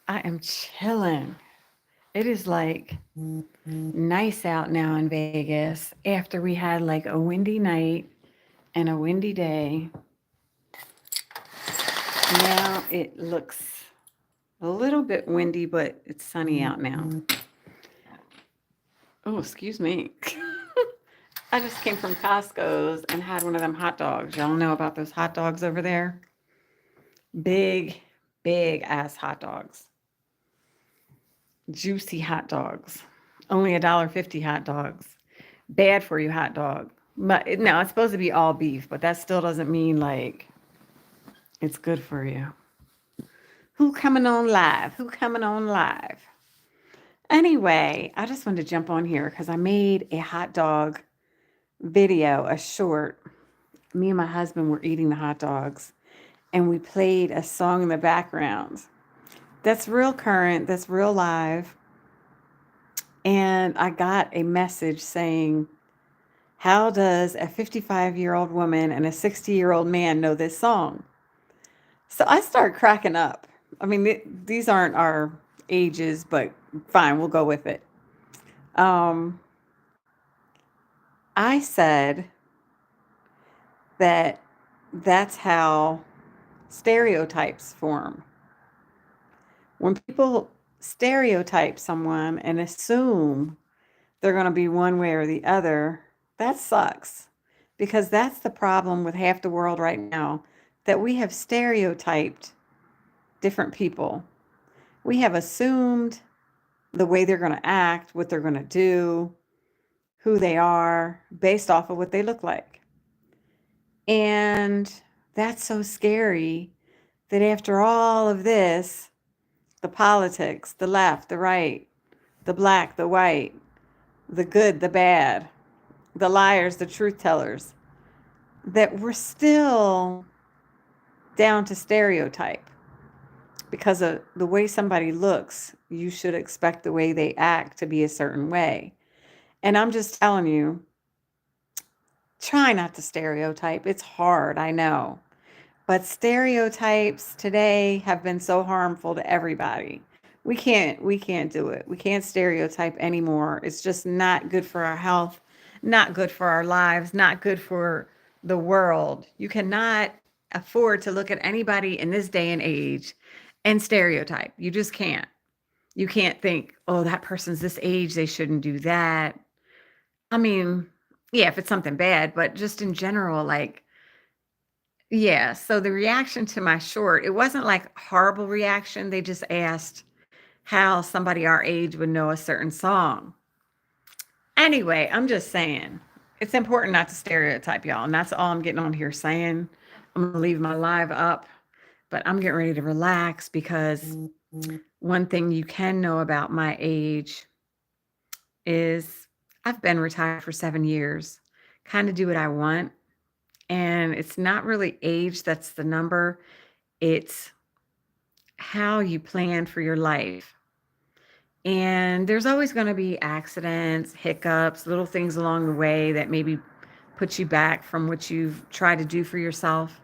I am chilling. It is like nice out now in Vegas after we had like a windy night and a windy day. Now it looks a little bit windy, but it's sunny out now. Oh, excuse me. I just came from Costco's and had one of them hot dogs. Y'all know about those hot dogs over there? Big, big ass hot dogs. Juicy hot dogs. Only $1.50 hot dogs. Bad for you hot dog. But no, it's supposed to be all beef, but that still doesn't mean like it's good for you. Who coming on live? Who coming on live? Anyway, I just wanted to jump on here because I made a hot dog video, a short. Me and my husband were eating the hot dogs and we played a song in the background. That's real current, that's real live. And I got a message saying, how does a 55-year-old woman and a 60-year-old man know this song? So I started cracking up. I mean, these aren't our ages, but fine, we'll go with it. Um, I said that that's how stereotypes form. When people stereotype someone and assume they're going to be one way or the other, that sucks. Because that's the problem with half the world right now, that we have stereotyped different people. We have assumed the way they're going to act, what they're going to do, who they are, based off of what they look like. And that's so scary that after all of this, the politics, the left, the right, the black, the white, the good, the bad, the liars, the truth tellers, that we're still down to stereotype. Because of the way somebody looks, you should expect the way they act to be a certain way. And I'm just telling you, try not to stereotype. It's hard, I know. But stereotypes today have been so harmful to everybody. We can't do it. We can't stereotype anymore. It's just not good for our health, not good for our lives, not good for the world. You cannot afford to look at anybody in this day and age and stereotype. You just can't. You can't think, oh, that person's this age, they shouldn't do that. I mean, yeah, if it's something bad, but just in general, like, yeah. So the reaction to my short, it wasn't like horrible reaction. They just asked how somebody our age would know a certain song. Anyway, I'm just saying it's important not to stereotype y'all. And that's all I'm getting on here saying. I'm going to leave my live up, but I'm getting ready to relax because one thing you can know about my age is I've been retired for 7 years, kind of do what I want. And it's not really age that's the number, it's how you plan for your life. And there's always going to be accidents, hiccups, little things along the way that maybe put you back from what you've tried to do for yourself.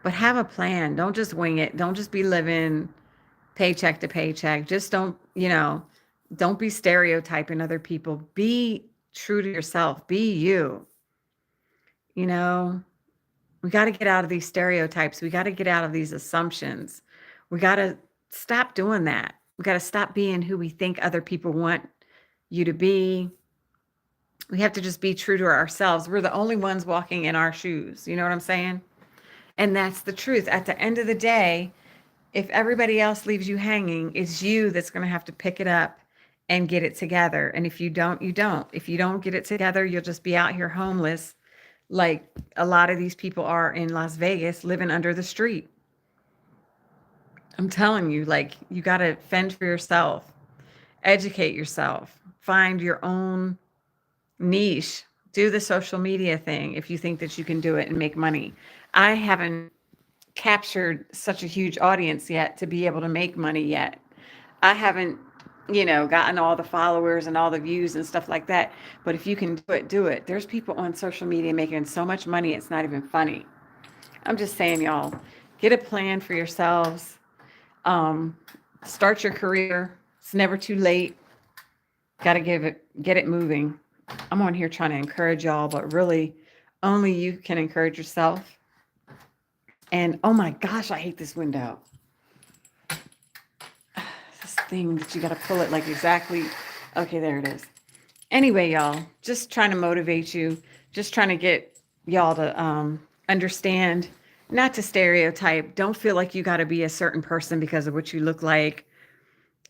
But have a plan. Don't just wing it. Don't just be living paycheck to paycheck. Just don't be stereotyping other people. Be true to yourself. Be you. You know, we got to get out of these stereotypes. We got to get out of these assumptions. We got to stop doing that. We got to stop being who we think other people want you to be. We have to just be true to ourselves. We're the only ones walking in our shoes. You know what I'm saying? And that's the truth. At the end of the day, if everybody else leaves you hanging, it's you that's going to have to pick it up and get it together. And if you don't, you don't. If you don't get it together, you'll just be out here homeless like a lot of these people are in Las Vegas living under the street. I'm telling you, like, you got to fend for yourself, educate yourself, find your own niche, do the social media thing if you think that you can do it and make money. I haven't captured such a huge audience yet to be able to make money yet. I haven't, gotten all the followers and all the views and stuff like that. But if you can do it, do it. There's people on social media making so much money, it's not even funny. I'm just saying, y'all, get a plan for yourselves. Um, Start your career. It's never too late. Got to get it moving. I'm on here trying to encourage y'all, but really only you can encourage yourself. And oh my gosh, I hate this window. This thing that you got to pull it like exactly. Okay, there it is. Anyway, y'all, just trying to motivate you, just trying to get y'all to understand, not to stereotype. Don't feel like you got to be a certain person because of what you look like.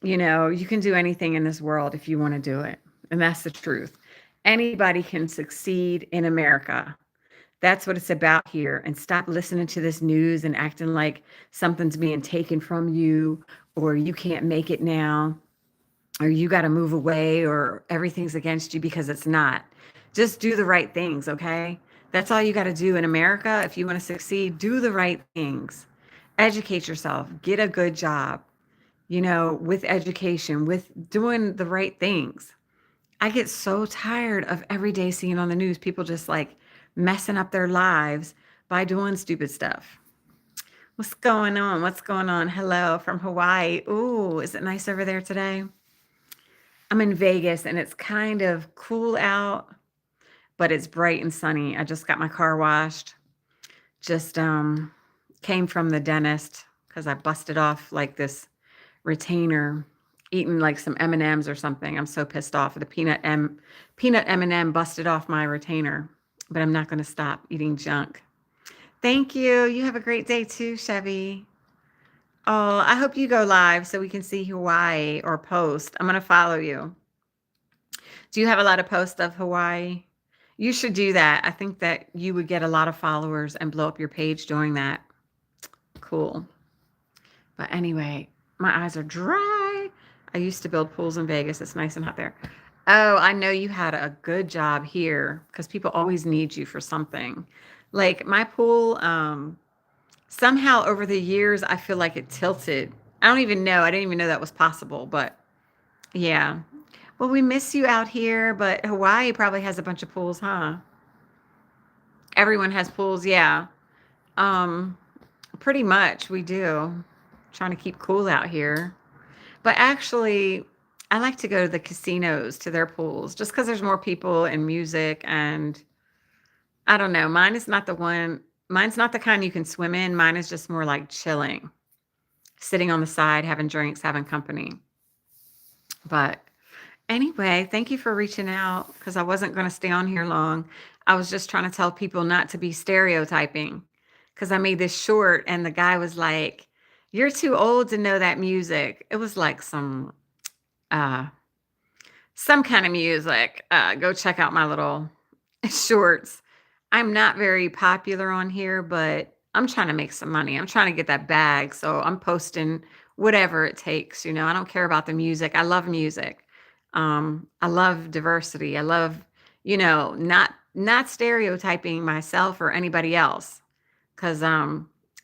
You know, you can do anything in this world if you want to do it. And that's the truth. Anybody can succeed in America. That's what it's about here. And stop listening to this news and acting like something's being taken from you or you can't make it now or you got to move away or everything's against you because it's not. Just do the right things, okay? That's all you got to do in America. If you want to succeed, do the right things. Educate yourself, get a good job, with education, with doing the right things. I get so tired of every day seeing on the news people just like messing up their lives by doing stupid stuff. What's going on? What's going on? Hello from Hawaii. Ooh, is it nice over there today? I'm in Vegas and it's kind of cool out, but it's bright and sunny. I just got my car washed. Just came from the dentist because I busted off like this retainer, eating like some M&Ms or something. I'm so pissed off. The peanut M&M busted off my retainer, but I'm not going to stop eating junk. Thank you. You have a great day too, Chevy. Oh, I hope you go live so we can see Hawaii or post. I'm going to follow you. Do you have a lot of posts of Hawaii? You should do that. I think that you would get a lot of followers and blow up your page doing that. Cool. But anyway, my eyes are dry. I used to build pools in Vegas. It's nice and hot there. Oh, I know you had a good job here because people always need you for something. Like my pool, somehow over the years, I feel like it tilted. I don't even know. I didn't even know that was possible, but yeah. Well, we miss you out here, but Hawaii probably has a bunch of pools, huh? Everyone has pools, yeah. Um, Pretty much we do. Trying to keep cool out here. But actually, I like to go to the casinos to their pools just because there's more people and music and I don't know. Mine's not the kind you can swim in. Mine is just more like chilling, sitting on the side, having drinks, having company. But anyway, thank you for reaching out because I wasn't going to stay on here long. I was just trying to tell people not to be stereotyping because I made this short and the guy was like, "You're too old to know that music." It was like uh some kind of music. Go check out my little shorts. I'm not very popular on here, but I'm trying to make some money. I'm trying to get that bag. So I'm posting whatever it takes. I don't care about the music. I love music. I love diversity. I love, not stereotyping myself or anybody else. Cause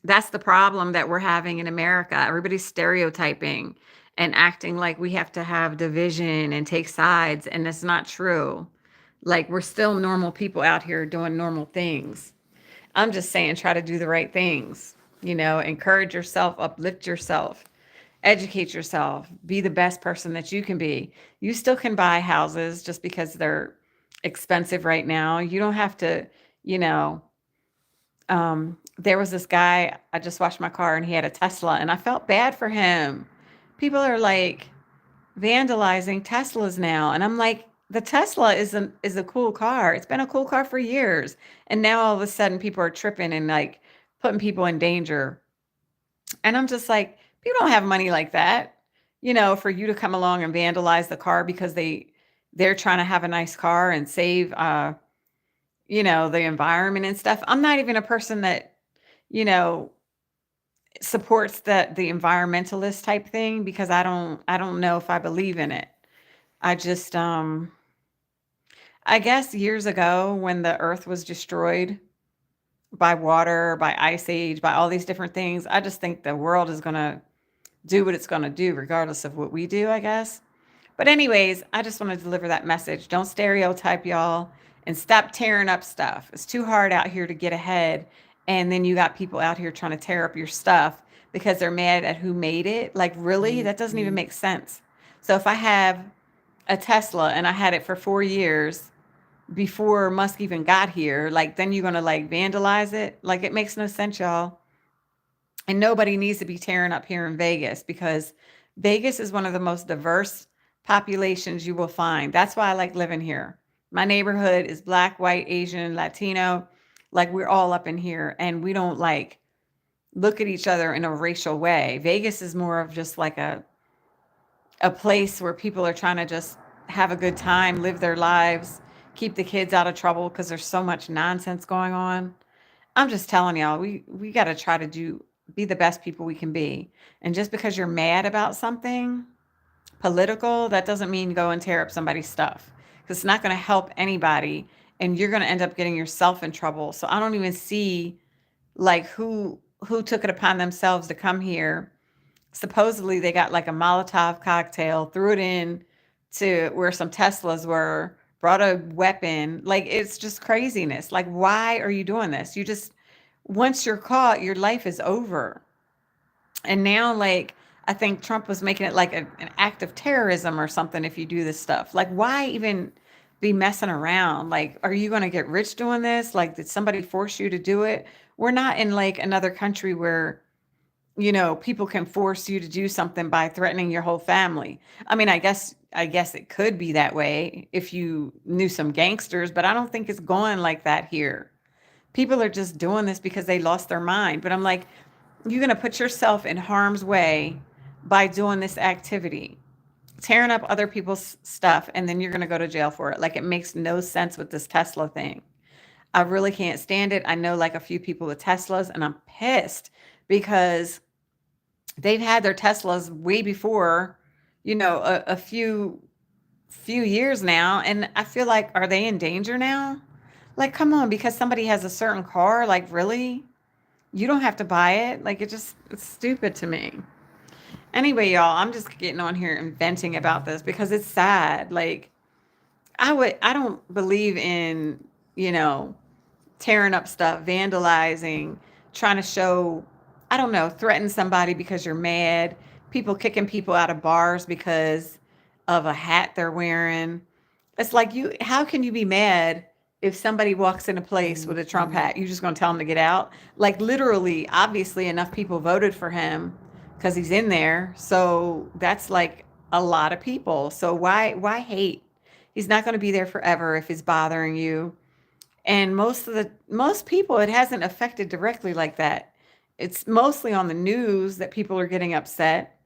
that's the problem that we're having in America. Everybody's stereotyping and acting like we have to have division and take sides, and it's not true. Like we're still normal people out here doing normal things. I'm just saying try to do the right things. Encourage yourself, uplift yourself, educate yourself, be the best person that you can be. You still can buy houses just because they're expensive right now. You don't have to, you know, there was this guy, I just washed my car and he had a Tesla and I felt bad for him. People are like vandalizing Teslas now. And I'm like, the Tesla is a cool car. It's been a cool car for years. And now all of a sudden people are tripping and like putting people in danger. And I'm just like, people don't have money like that, for you to come along and vandalize the car because they're trying to have a nice car and save the environment and stuff. I'm not even a person that, you know, supports the environmentalist type thing because I don't know if I believe in it. I just I guess years ago when the earth was destroyed by water, by ice age, by all these different things, I just think the world is going to do what it's going to do regardless of what we do, I guess. But anyways, I just want to deliver that message. Don't stereotype, y'all, and stop tearing up stuff. It's too hard out here to get ahead, and then you got people out here trying to tear up your stuff because they're mad at who made it. Like, really? That doesn't even make sense. So if I have a Tesla and I had it for 4 years before Musk even got here, like, then you're gonna like vandalize it? Like, it makes no sense, y'all. And nobody needs to be tearing up here in Vegas, because Vegas is one of the most diverse populations you will find. That's why I like living here. My neighborhood is black, white, Asian, Latino. Like, we're all up in here, and we don't like look at each other in a racial way. Vegas is more of just like a place where people are trying to just have a good time, live their lives, keep the kids out of trouble because there's so much nonsense going on. I'm just telling y'all, we got to try to be the best people we can be. And just because you're mad about something political, that doesn't mean go and tear up somebody's stuff, because it's not going to help anybody, and you're going to end up getting yourself in trouble. So I don't even see like who took it upon themselves to come here. Supposedly they got like a Molotov cocktail, threw it in to where some Teslas were, brought a weapon. Like, it's just craziness. Like, why are you doing this? You just, once you're caught, your life is over. And now, like, I think Trump was making it like an act of terrorism or something if you do this stuff. Like, why even be messing around? Like, are you going to get rich doing this? Like, did somebody force you to do it? We're not in like another country where, people can force you to do something by threatening your whole family. I mean, I guess it could be that way if you knew some gangsters, but I don't think it's going like that here. People are just doing this because they lost their mind. But I'm like, you're going to put yourself in harm's way by doing this activity, tearing up other people's stuff, and then you're going to go to jail for it. Like, it makes no sense with this Tesla thing. I really can't stand it. I know like a few people with Teslas, and I'm pissed because they've had their Teslas way before, a few years now, and I feel like, are they in danger now? Like, come on, because somebody has a certain car, like, really? You don't have to buy it. Like, it's stupid to me. Anyway, y'all, I'm just getting on here and venting about this because it's sad. Like, I don't believe in, you know, tearing up stuff, vandalizing, trying to show, I don't know, threaten somebody because you're mad, people kicking people out of bars because of a hat they're wearing. It's like, how can you be mad if somebody walks in a place with a Trump hat? You just going to tell them to get out? Like, literally, obviously enough people voted for him because he's in there. So that's like a lot of people. So why hate? He's not going to be there forever if it's bothering you. And most people, it hasn't affected directly like that. It's mostly on the news that people are getting upset.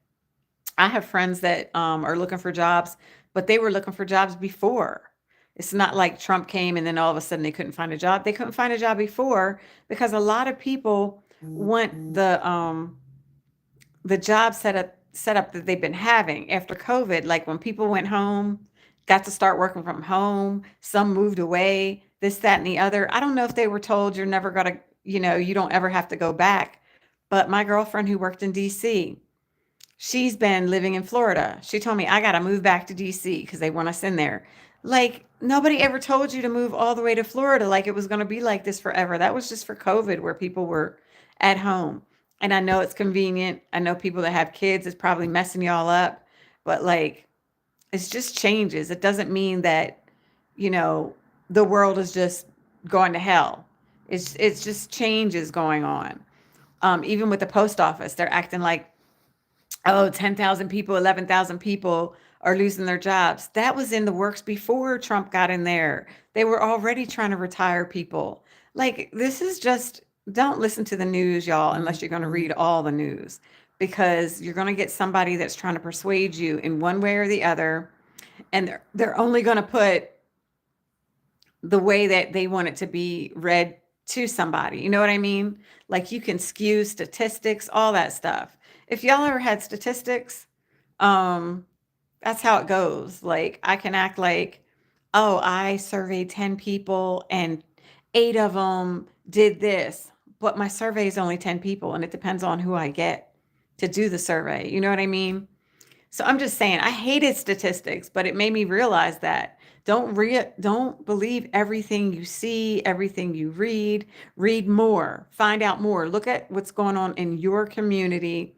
I have friends that are looking for jobs, but they were looking for jobs before. It's not like Trump came and then all of a sudden they couldn't find a job. They couldn't find a job before because a lot of people want the job setup that they've been having after COVID. Like, when people went home, got to start working from home, some moved away, this, that, and the other. I don't know if they were told you're never gonna, you don't ever have to go back. But my girlfriend who worked in DC, she's been living in Florida. She told me, I got to move back to DC because they want us in there. Like, nobody ever told you to move all the way to Florida like it was going to be like this forever. That was just for COVID, where people were at home. And I know it's convenient. I know people that have kids, it's probably messing y'all up. But like, it's just changes. It doesn't mean that, you know, the world is just going to hell. It's just changes going on. Even with the post office, they're acting like, oh, 10,000 people, 11,000 people are losing their jobs. That was in the works before Trump got in there. They were already trying to retire people. Like, this is just, don't listen to the news, y'all, unless you're going to read all the news, because you're going to get somebody that's trying to persuade you in one way or the other. And they're only going to put the way that they want it to be read to somebody. You know what I mean? Like, you can skew statistics, all that stuff. If y'all ever had statistics, that's how it goes. Like, I can act like, oh, I surveyed 10 people and 8 of them did this, but my survey is only 10 people, and it depends on who I get to do the survey. You know what I mean? So I'm just saying, I hated statistics, but it made me realize that Don't believe everything you see, everything you read. Read more, find out more. Look at what's going on in your community.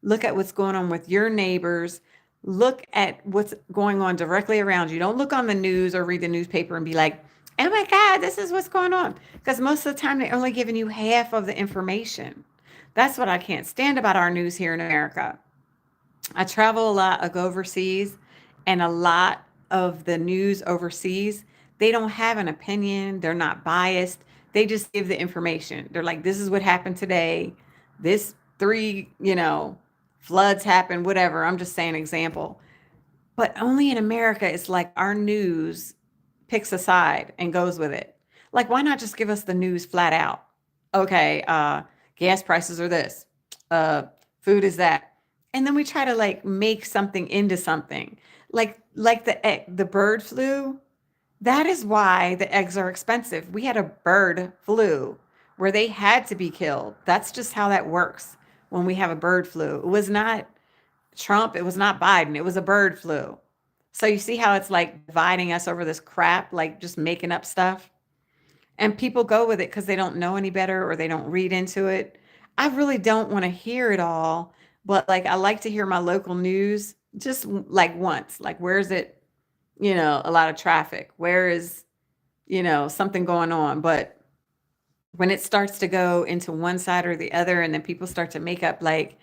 Look at what's going on with your neighbors. Look at what's going on directly around you. Don't look on the news or read the newspaper and be like, "Oh my God, this is what's going on." Because most of the time they're only giving you half of the information. That's what I can't stand about our news here in America. I travel a lot, I go overseas, and a lot of the news overseas, they don't have an opinion, they're not biased. They just give the information. They're like, this is what happened today. This three, floods happened, whatever. I'm just saying example. But only in America, it's like our news picks a side and goes with it. Like, why not just give us the news flat out? Okay, gas prices are this, uh, food is that. And then we try to like make something into something. Like the bird flu, that is why the eggs are expensive. We had a bird flu where they had to be killed. That's just how that works when we have a bird flu. It was not Trump, it was not Biden, it was a bird flu. So you see how it's like dividing us over this crap, like just making up stuff? And people go with it because they don't know any better or they don't read into it. I really don't want to hear it all, but like I like to hear my local news just like once. Like, where's it, a lot of traffic? Where is, something going on? But when it starts to go into one side or the other, and then people start to make up like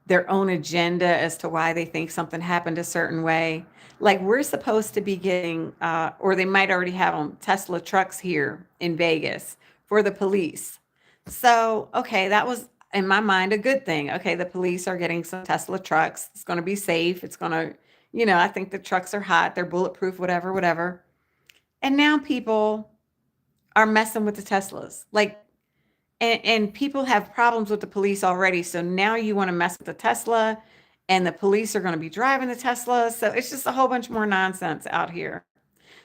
their own agenda as to why they think something happened a certain way. Like we're supposed to be getting, or they might already have them, Tesla trucks here in Vegas for the police. So, okay, that was in my mind a good thing. Okay, the police are getting some Tesla trucks. It's going to be safe. It's going to, I think the trucks are hot. They're bulletproof, whatever, whatever. And now people are messing with the Teslas. Like, and people have problems with the police already. So now you want to mess with the Tesla, and the police are going to be driving the Tesla. So it's just a whole bunch more nonsense out here.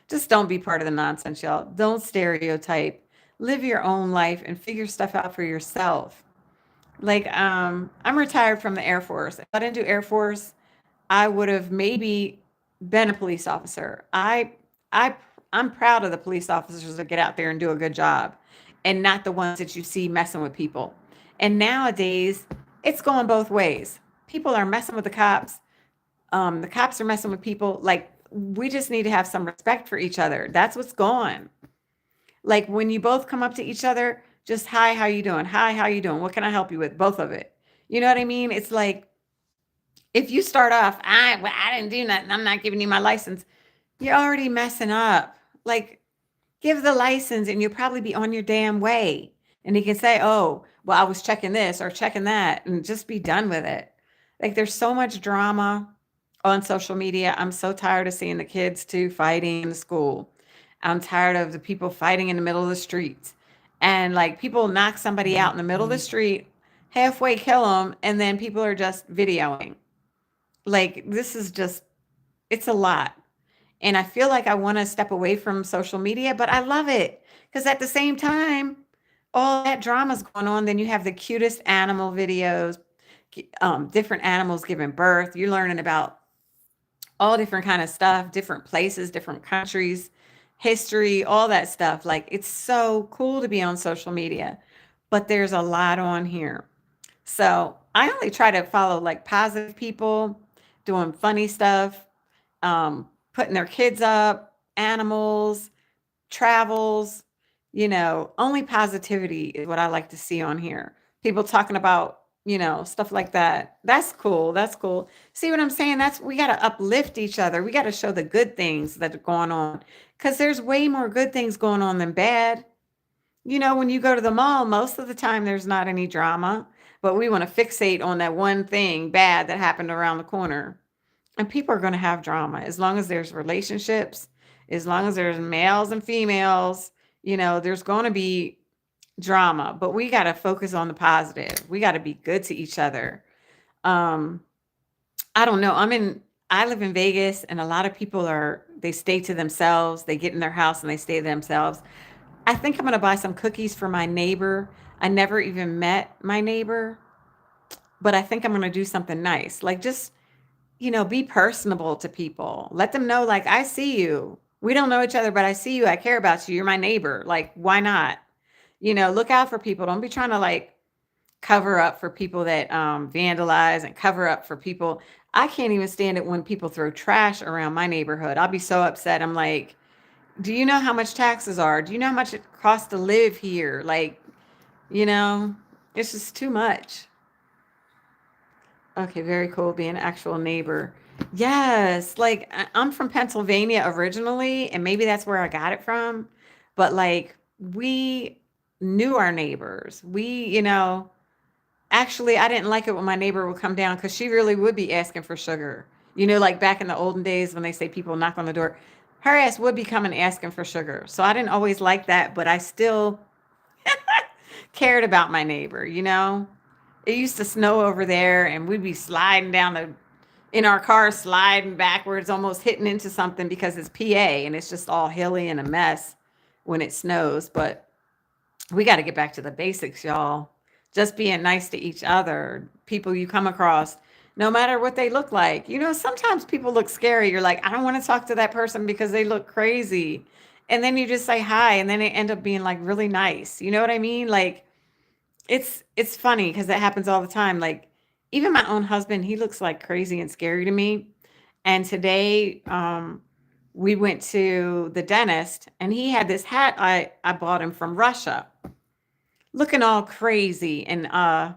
Just don't be part of the nonsense, y'all. Don't stereotype. Live your own life and figure stuff out for yourself. Like, I'm retired from the Air Force. If I didn't do Air Force, I would have maybe been a police officer. I I'm proud of the police officers that get out there and do a good job and not the ones that you see messing with people. And nowadays, it's going both ways. People are messing with the cops. The cops are messing with people. Like, we just need to have some respect for each other. That's what's going. Like when you both come up to each other, just hi, how you doing? Hi, how you doing? What can I help you with? Both of it. You know what I mean? It's like if you start off, I didn't do nothing. I'm not giving you my license. You're already messing up. Like, give the license and you'll probably be on your damn way. And he can say, oh, well, I was checking this or checking that, and just be done with it. Like, there's so much drama on social media. I'm so tired of seeing the kids too fighting in the school. I'm tired of the people fighting in the middle of the streets. And like people knock somebody out in the middle of the street, halfway kill them, and then people are just videoing. Like, this is just, it's a lot. And I feel like I want to step away from social media, but I love it because at the same time, all that drama's going on. Then you have the cutest animal videos, different animals giving birth. You're learning about all different kind of stuff, different places, different countries, history, all that stuff. Like, it's so cool to be on social media, but there's a lot on here. So I only try to follow like positive people doing funny stuff, putting their kids up, animals, travels, only positivity is what I like to see on here. People talking about, stuff like that. That's cool. That's cool. See what I'm saying? We got to uplift each other. We got to show the good things that are going on because there's way more good things going on than bad. When you go to the mall, most of the time there's not any drama, but we want to fixate on that one thing bad that happened around the corner. And people are going to have drama as long as there's relationships, as long as there's males and females, there's going to be drama, but we got to focus on the positive. We got to be good to each other. Um, I don't know. I live in Vegas and a lot of people they stay to themselves. They get in their house and they stay to themselves. I think I'm going to buy some cookies for my neighbor. I never even met my neighbor, but I think I'm going to do something nice. Like, just, be personable to people. Let them know, like, I see you. We don't know each other, but I see you. I care about you. You're my neighbor. Like, why not? Look out for people. Don't be trying to like cover up for people that vandalize and cover up for people. I can't even stand it when people throw trash around my neighborhood. I'll be so upset. I'm like, do you know how much taxes are? Do you know how much it costs to live here? Like, you know, it's just too much. Okay, very cool. Being an actual neighbor. Yes, like I'm from Pennsylvania originally, and maybe that's where I got it from. But like we knew our neighbors. Actually, I didn't like it when my neighbor would come down because she really would be asking for sugar. Like back in the olden days when they say people knock on the door, her ass would be coming asking for sugar. So I didn't always like that, but I still cared about my neighbor. It used to snow over there and we'd be sliding down in our car, sliding backwards, almost hitting into something because it's PA and it's just all hilly and a mess when it snows. But we got to get back to the basics, y'all. Just being nice to each other, people you come across, no matter what they look like. Sometimes people look scary. You're like, I don't want to talk to that person because they look crazy. And then you just say hi, and then they end up being like really nice. You know what I mean? Like, it's funny because that happens all the time. Like, even my own husband, he looks like crazy and scary to me. And today, we went to the dentist, and he had this hat I bought him from Russia, looking all crazy. And I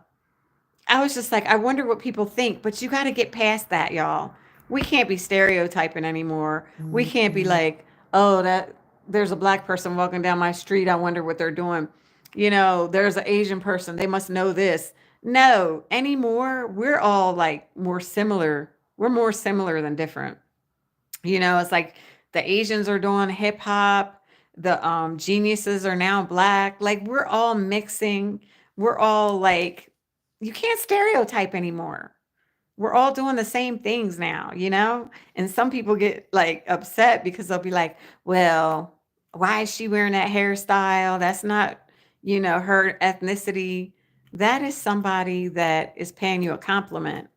was just like, I wonder what people think, but you got to get past that, y'all. We can't be stereotyping anymore. We can't be like, oh, that there's a black person walking down my street. I wonder what they're doing. There's an Asian person. They must know this. No, anymore. We're all like more similar. We're more similar than different. It's like the Asians are doing hip hop, the geniuses are now black. Like we're all mixing. We're all like, you can't stereotype anymore. We're all doing the same things now. And some people get like upset because they'll be like, well, why is she wearing that hairstyle? That's not her ethnicity. That is somebody that is paying you a compliment.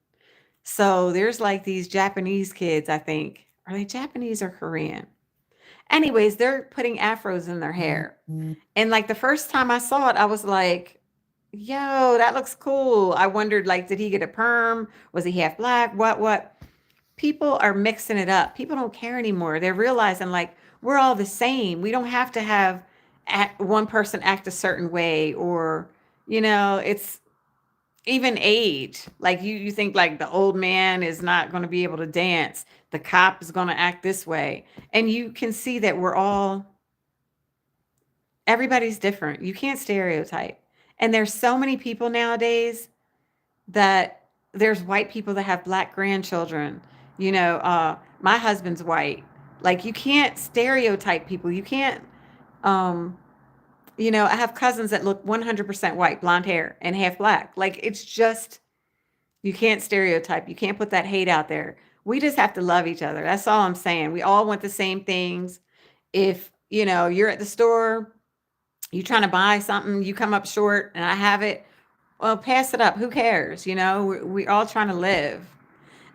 So there's like these Japanese kids, I think. Are they Japanese or Korean? Anyways, they're putting afros in their hair. And like the first time I saw it, I was like, yo, that looks cool. I wondered, like, did he get a perm? Was he half black? What? People are mixing it up. People don't care anymore. They're realizing, like, we're all the same. We don't have to have one person act a certain way or, it's even age. Like you think like the old man is not going to be able to dance. The cop is going to act this way. And you can see that everybody's different. You can't stereotype. And there's so many people nowadays that there's white people that have black grandchildren. My husband's white. Like you can't stereotype people. You can't, um, I have cousins that look 100% white, blonde hair, and half black. Like it's just, you can't stereotype. You can't put that hate out there. We just have to love each other. That's all I'm saying. We all want the same things. If, you're at the store, you trying to buy something, you come up short and I have it, well, pass it up. Who cares? We're all trying to live.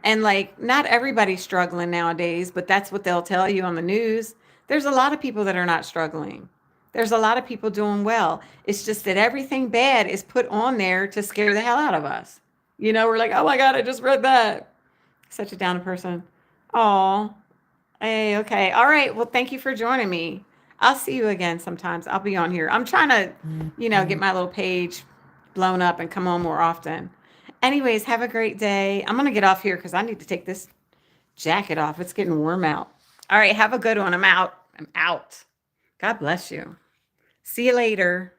And like, not everybody's struggling nowadays, but that's what they'll tell you on the news. There's a lot of people that are not struggling. There's a lot of people doing well. It's just that everything bad is put on there to scare the hell out of us. We're like, oh my God, I just read that. Such a down person. Oh, hey, okay. All right. Well, thank you for joining me. I'll see you again sometimes. I'll be on here. I'm trying to get my little page blown up and come on more often. Anyways, have a great day. I'm going to get off here because I need to take this jacket off. It's getting warm out. All right. Have a good one. I'm out. God bless you. See you later.